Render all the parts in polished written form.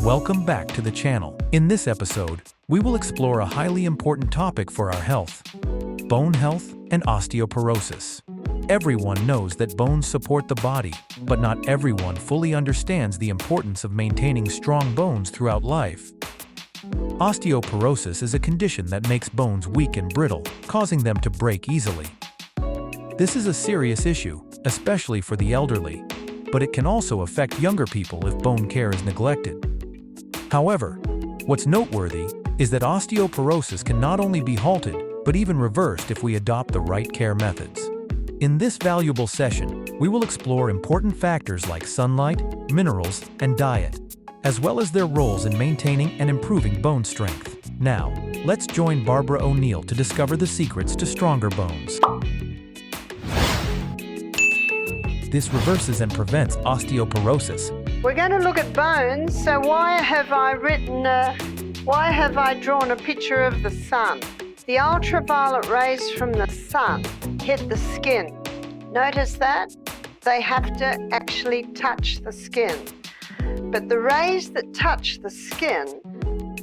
Welcome back to the channel. In this episode, we will explore a highly important topic for our health: bone health and osteoporosis. Everyone knows that bones support the body, but not everyone fully understands the importance of maintaining strong bones throughout life. Osteoporosis is a condition that makes bones weak and brittle, causing them to break easily. This is a serious issue, especially for the elderly, but it can also affect younger people if bone care is neglected. However, what's noteworthy is that osteoporosis can not only be halted, but even reversed if we adopt the right care methods. In this valuable session, we will explore important factors like sunlight, minerals, and diet, as well as their roles in maintaining and improving bone strength. Now, let's join Barbara O'Neill to discover the secrets to stronger bones. This reverses and prevents osteoporosis. We're going to look at bones, so why have I drawn a picture of the sun? The ultraviolet rays from the sun hit the skin. Notice that? They have to actually touch the skin. But the rays that touch the skin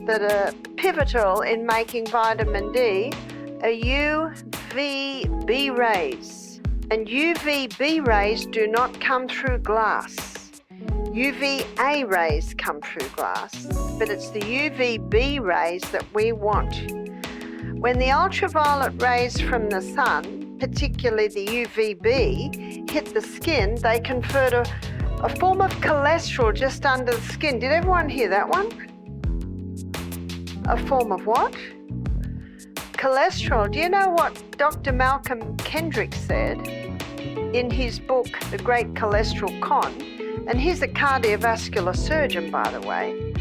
that are pivotal in making vitamin D are UVB rays. And UVB rays do not come through glass. UVA rays come through glass, but it's the UVB rays that we want. When the ultraviolet rays from the sun, particularly the UVB, hit the skin, they convert a form of cholesterol just under the skin. Did everyone hear that one? A form of what? Cholesterol. Do you know what Dr. Malcolm Kendrick said in his book, The Great Cholesterol Con? And he's a cardiovascular surgeon, by the way.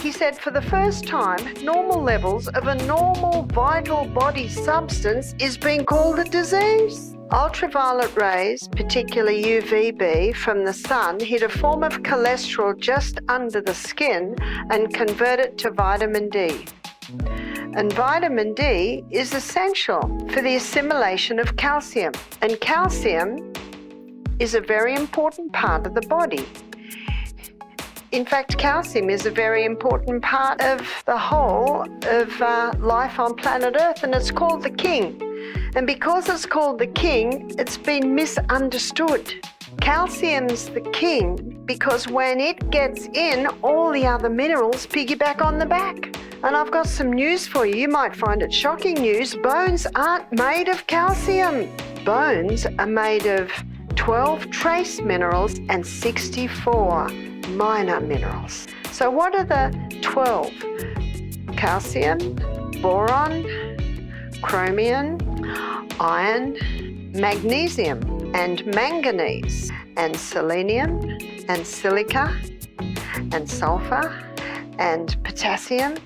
He said, for the first time, normal levels of a normal vital body substance is being called a disease. Ultraviolet rays, particularly UVB, from the sun hit a form of cholesterol just under the skin and convert it to vitamin D. And vitamin D is essential for the assimilation of calcium. And calcium is a very important part of the body. In fact, calcium is a very important part of the whole of life on planet Earth, and it's called the king. And because it's called the king, it's been misunderstood. Calcium's the king because when it gets in, all the other minerals piggyback on the back. And I've got some news for you. You might find it shocking news. Bones aren't made of calcium. Bones are made of 12 trace minerals and 64 minor minerals. So what are the 12? Calcium, boron, chromium, iron, magnesium, and manganese, and selenium, and silica, and sulfur, and potassium,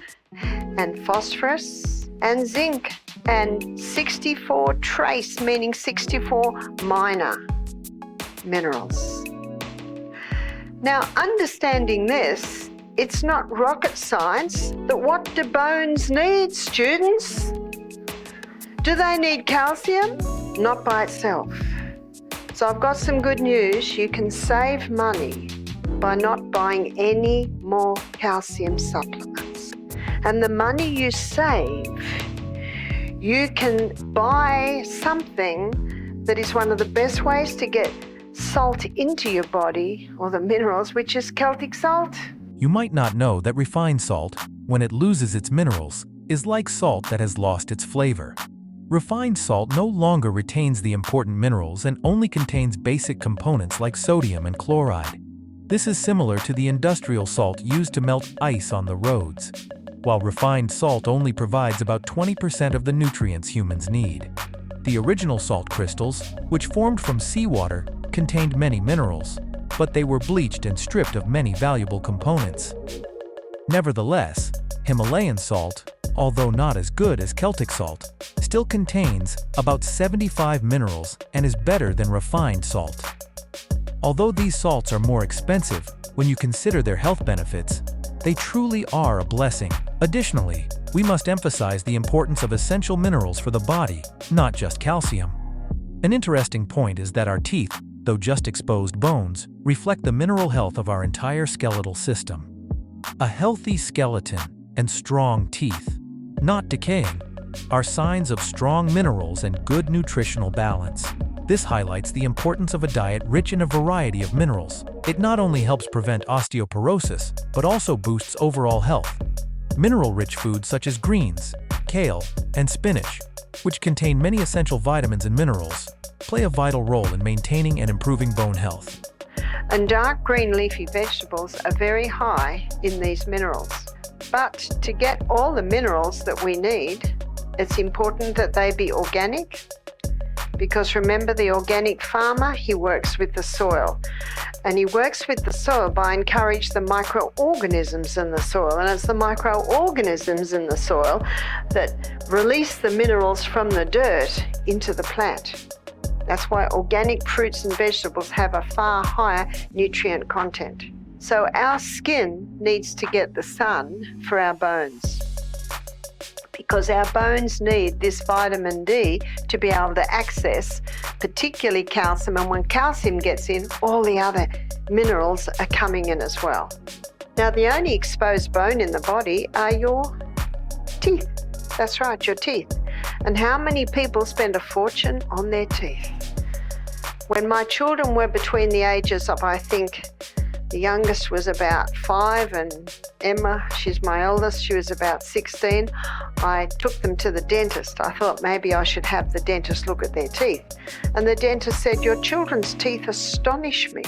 and phosphorus, and zinc, and 64 trace, meaning 64 minor minerals. Now, understanding this, it's not rocket science, but what do bones need, students? Do they need calcium? Not by itself. So I've got some good news. You can save money by not buying any more calcium supplements. And the money you save, you can buy something that is one of the best ways to get salt into your body, or the minerals, which is Celtic salt. You might not know that refined salt, when it loses its minerals, is like salt that has lost its flavor. Refined salt no longer retains the important minerals and only contains basic components like sodium and chloride. This is similar to the industrial salt used to melt ice on the roads, while refined salt only provides about 20% of the nutrients humans need. The original salt crystals, which formed from seawater, contained many minerals, but they were bleached and stripped of many valuable components. Nevertheless, Himalayan salt, although not as good as Celtic salt, still contains about 75 minerals and is better than refined salt. Although these salts are more expensive, when you consider their health benefits, they truly are a blessing. Additionally, we must emphasize the importance of essential minerals for the body, not just calcium. An interesting point is that our teeth, though just exposed bones, reflect the mineral health of our entire skeletal system. A healthy skeleton and strong teeth, not decaying, are signs of strong minerals and good nutritional balance. This highlights the importance of a diet rich in a variety of minerals. It not only helps prevent osteoporosis, but also boosts overall health. Mineral-rich foods such as greens, kale, and spinach, which contain many essential vitamins and minerals, play a vital role in maintaining and improving bone health. And dark green leafy vegetables are very high in these minerals. But to get all the minerals that we need, it's important that they be organic, because remember, the organic farmer, he works with the soil. And he works with the soil by encouraging the microorganisms in the soil. And it's the microorganisms in the soil that release the minerals from the dirt into the plant. That's why organic fruits and vegetables have a far higher nutrient content. So our skin needs to get the sun for our bones, because our bones need this vitamin D to be able to access particularly calcium, and when calcium gets in, all the other minerals are coming in as well. Now, the only exposed bone in the body are your teeth. That's right, your teeth. And how many people spend a fortune on their teeth? When my children were between the ages of, I think, the youngest was about 5, and Emma, she's my eldest, she was about 16. I took them to the dentist. I thought maybe I should have the dentist look at their teeth. And the dentist said, "Your children's teeth astonish me."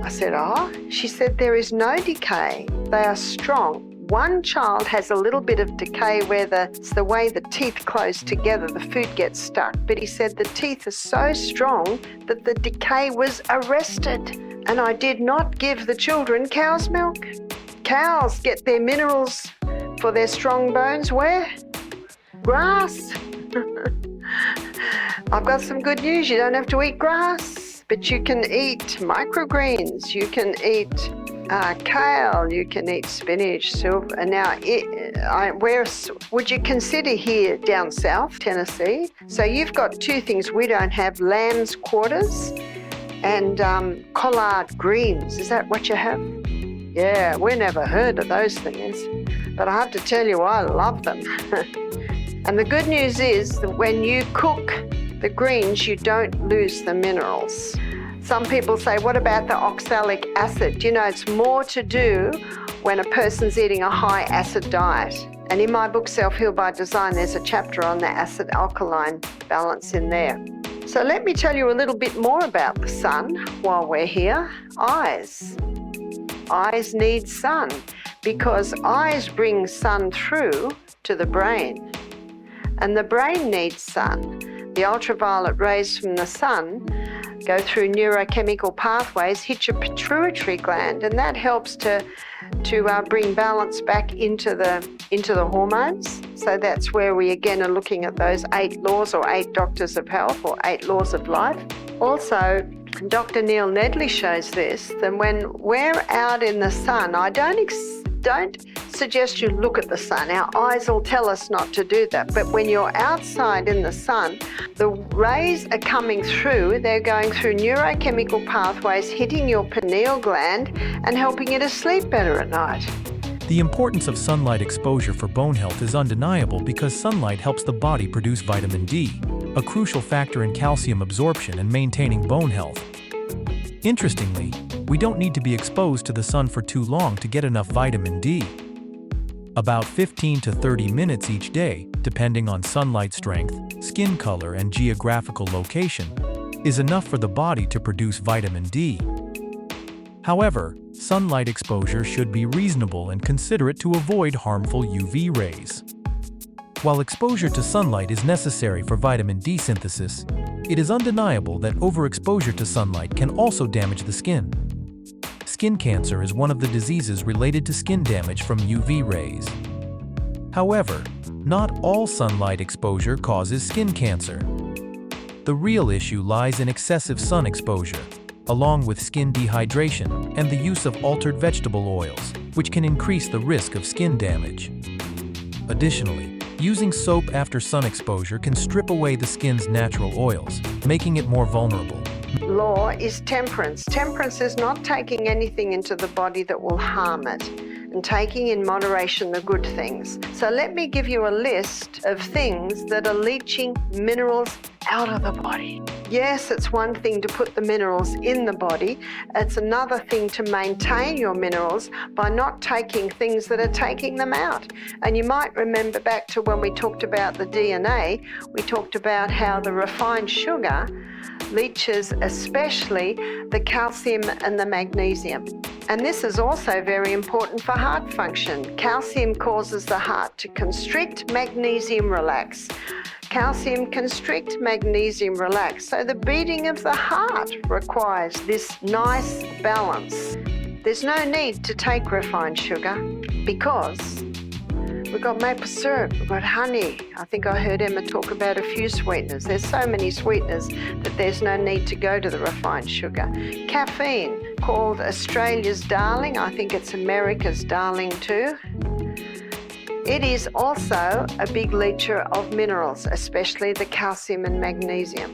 I said, "Oh?" She said, "There is no decay. They are strong. One child has a little bit of decay where it's the way the teeth close together, the food gets stuck. But," he said, "the teeth are so strong that the decay was arrested." And I did not give the children cow's milk. Cows get their minerals for their strong bones where? Grass. I've got some good news. You don't have to eat grass, but you can eat microgreens. You can eat kale. You can eat spinach, silver. And now, where would you consider here down south, Tennessee? So you've got two things we don't have: lamb's quarters and collard greens. Is that what you have? Yeah, we never heard of those things. But I have to tell you, I love them. And the good news is that when you cook the greens, you don't lose the minerals. Some people say, what about the oxalic acid? You know, it's more to do when a person's eating a high acid diet. And in my book, Self-Heal by Design, there's a chapter on the acid-alkaline balance in there. So let me tell you a little bit more about the sun while we're here. Eyes. Eyes need sun because eyes bring sun through to the brain. And the brain needs sun. The ultraviolet rays from the sun go through neurochemical pathways, hit your pituitary gland, and that helps to bring balance back into the hormones. So that's where we again are looking at those 8 laws or 8 doctors of health or 8 laws of life. Also, Dr. Neil Nedley shows this, that when we're out in the sun, I don't suggest you look at the sun. Our eyes will tell us not to do that. But when you're outside in the sun, the rays are coming through. They're going through neurochemical pathways, hitting your pineal gland and helping you to sleep better at night. The importance of sunlight exposure for bone health is undeniable because sunlight helps the body produce vitamin D, a crucial factor in calcium absorption and maintaining bone health. Interestingly, we don't need to be exposed to the sun for too long to get enough vitamin D. About 15 to 30 minutes each day, depending on sunlight strength, skin color, and geographical location, is enough for the body to produce vitamin D. However, sunlight exposure should be reasonable and considerate to avoid harmful UV rays. While exposure to sunlight is necessary for vitamin D synthesis, it is undeniable that overexposure to sunlight can also damage the skin. Skin cancer is one of the diseases related to skin damage from UV rays. However, not all sunlight exposure causes skin cancer. The real issue lies in excessive sun exposure, along with skin dehydration and the use of altered vegetable oils, which can increase the risk of skin damage. Additionally, using soap after sun exposure can strip away the skin's natural oils, making it more vulnerable. Law is temperance. Temperance is not taking anything into the body that will harm it. and taking in moderation the good things. So let me give you a list of things that are leaching minerals out of the body. Yes, it's one thing to put the minerals in the body. It's another thing to maintain your minerals by not taking things that are taking them out. And you might remember back to when we talked about the DNA, we talked about how the refined sugar leaches especially the calcium and the magnesium. And this is also very important for heart function. Calcium causes the heart to constrict, magnesium relax. Calcium constrict, magnesium relax. So the beating of the heart requires this nice balance. There's no need to take refined sugar because we've got maple syrup, we've got honey. I think I heard Emma talk about a few sweeteners. There's so many sweeteners that there's no need to go to the refined sugar. Caffeine, called Australia's darling. I think it's America's darling too. It is also a big leacher of minerals, especially the calcium and magnesium.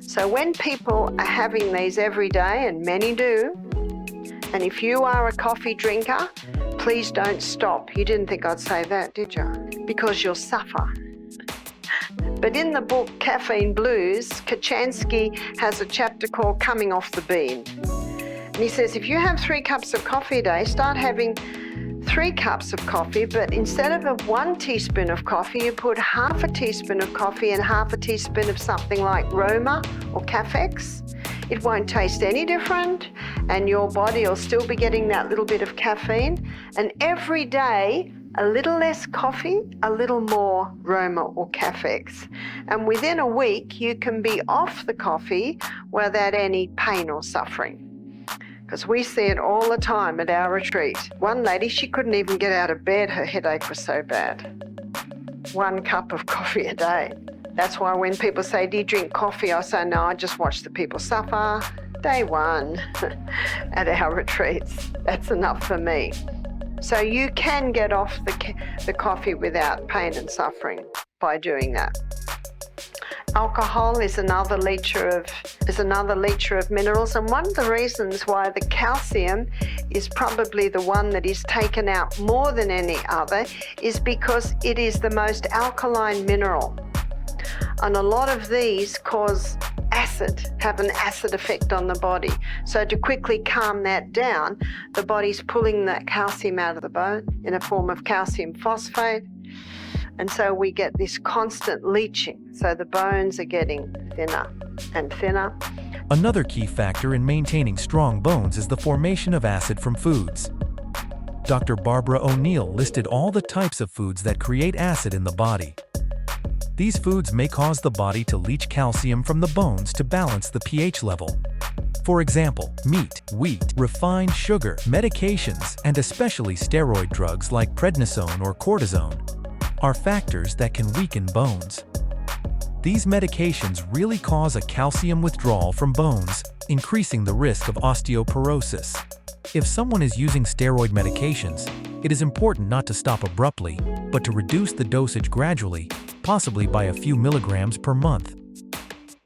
So when people are having these every day, and many do, and if you are a coffee drinker, please don't stop. You didn't think I'd say that, did you? Because you'll suffer. But in the book Caffeine Blues, Kachansky has a chapter called Coming Off the Bean. And he says, if you have 3 cups of coffee a day, start having 3 cups of coffee, but instead of 1 teaspoon of coffee, you put half a teaspoon of coffee and half a teaspoon of something like Roma or Cafex. It won't taste any different, and your body will still be getting that little bit of caffeine. And every day, a little less coffee, a little more Roma or Cafex. And within a week, you can be off the coffee without any pain or suffering. Because we see it all the time at our retreat. One lady, she couldn't even get out of bed. Her headache was so bad. 1 cup of coffee a day. That's why when people say, do you drink coffee? I say, no, I just watch the people suffer. Day 1 at our retreats. That's enough for me. So you can get off the coffee without pain and suffering by doing that. Alcohol is another leacher of minerals, and one of the reasons why the calcium is probably the one that is taken out more than any other is because it is the most alkaline mineral. And a lot of these have an acid effect on the body. So to quickly calm that down, the body's pulling that calcium out of the bone in a form of calcium phosphate. And so we get this constant leaching. So the bones are getting thinner and thinner. Another key factor in maintaining strong bones is the formation of acid from foods. Dr. Barbara O'Neill listed all the types of foods that create acid in the body. These foods may cause the body to leach calcium from the bones to balance the pH level. For example, meat, wheat, refined sugar, medications, and especially steroid drugs like prednisone or cortisone are factors that can weaken bones. These medications really cause a calcium withdrawal from bones, increasing the risk of osteoporosis. If someone is using steroid medications, it is important not to stop abruptly, but to reduce the dosage gradually, possibly by a few milligrams per month.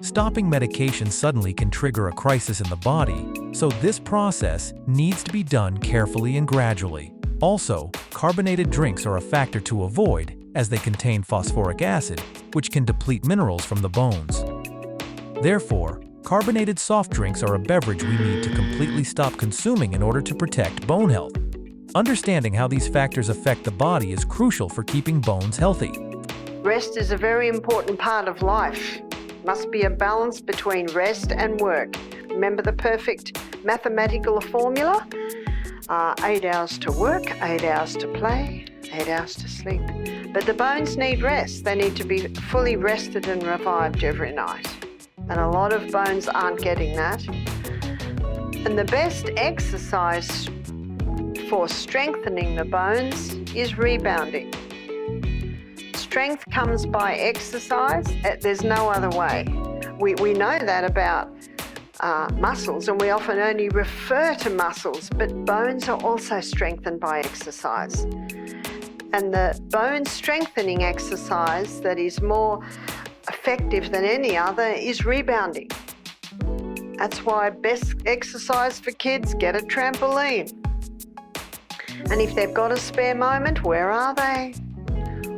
Stopping medication suddenly can trigger a crisis in the body, so this process needs to be done carefully and gradually. Also, carbonated drinks are a factor to avoid as they contain phosphoric acid, which can deplete minerals from the bones. Therefore, carbonated soft drinks are a beverage we need to completely stop consuming in order to protect bone health. Understanding how these factors affect the body is crucial for keeping bones healthy. Rest is a very important part of life. Must be a balance between rest and work. Remember the perfect mathematical formula? 8 hours to work, 8 hours to play, 8 hours to sleep. But the bones need rest. They need to be fully rested and revived every night. And a lot of bones aren't getting that. And the best exercise for strengthening the bones is rebounding. Strength comes by exercise. There's no other way. We know that about muscles, and we often only refer to muscles, but bones are also strengthened by exercise. And the bone strengthening exercise that is more effective than any other is rebounding. That's why best exercise for kids, get a trampoline. And if they've got a spare moment, where are they?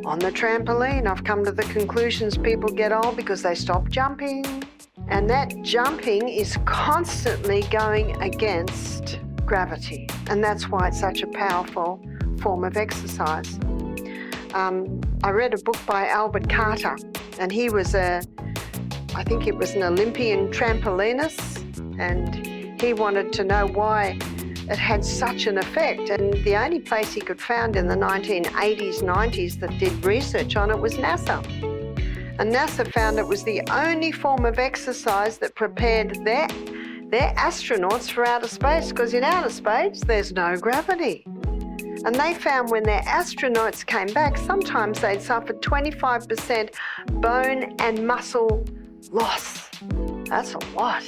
On the trampoline. I've come to the conclusions people get old because they stop jumping. And that jumping is constantly going against gravity. And that's why it's such a powerful form of exercise. I read a book by Albert Carter, and he was I think it was an Olympian trampolinist, and he wanted to know why it had such an effect. And the only place he could find in the 1980s, 90s that did research on it was NASA. And NASA found it was the only form of exercise that prepared their astronauts for outer space, because in outer space, there's no gravity. And they found when their astronauts came back, sometimes they'd suffered 25% bone and muscle loss. That's a lot.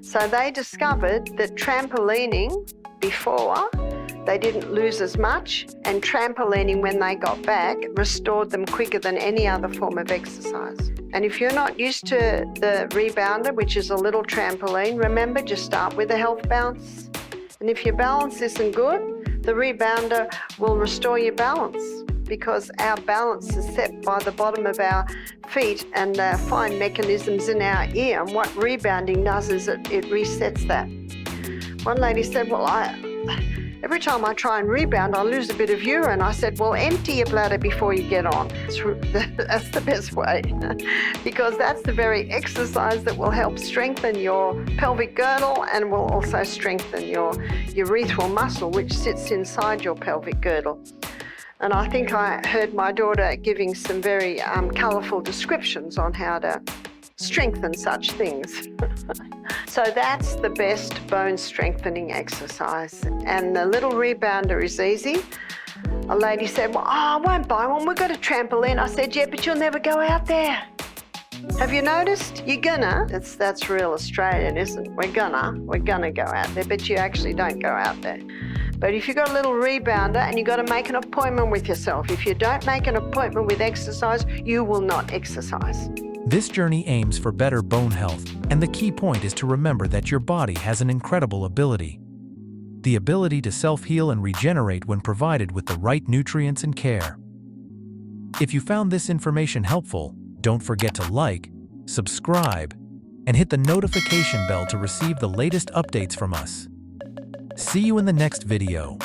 So they discovered that trampolining before, they didn't lose as much, and trampolining when they got back restored them quicker than any other form of exercise. And if you're not used to the rebounder, which is a little trampoline, remember, just start with a health bounce. And if your balance isn't good, the rebounder will restore your balance, because our balance is set by the bottom of our feet and the fine mechanisms in our ear. And what rebounding does is it resets that. One lady said, well, every time I try and rebound, I lose a bit of urine. I said, well, empty your bladder before you get on. That's the best way, because that's the very exercise that will help strengthen your pelvic girdle and will also strengthen your urethral muscle, which sits inside your pelvic girdle. And I think I heard my daughter giving some very colourful descriptions on how to strengthen such things. So that's the best bone strengthening exercise. And the little rebounder is easy. A lady said, well, I won't buy one, we've got a trampoline. I said, yeah, but you'll never go out there. Have you noticed? You're gonna. That's real Australian, isn't it? We're gonna go out there, but you actually don't go out there. But if you've got a little rebounder and you've got to make an appointment with yourself, if you don't make an appointment with exercise, you will not exercise. This journey aims for better bone health, and the key point is to remember that your body has an incredible ability. The ability to self-heal and regenerate when provided with the right nutrients and care. If you found this information helpful, don't forget to like, subscribe, and hit the notification bell to receive the latest updates from us. See you in the next video.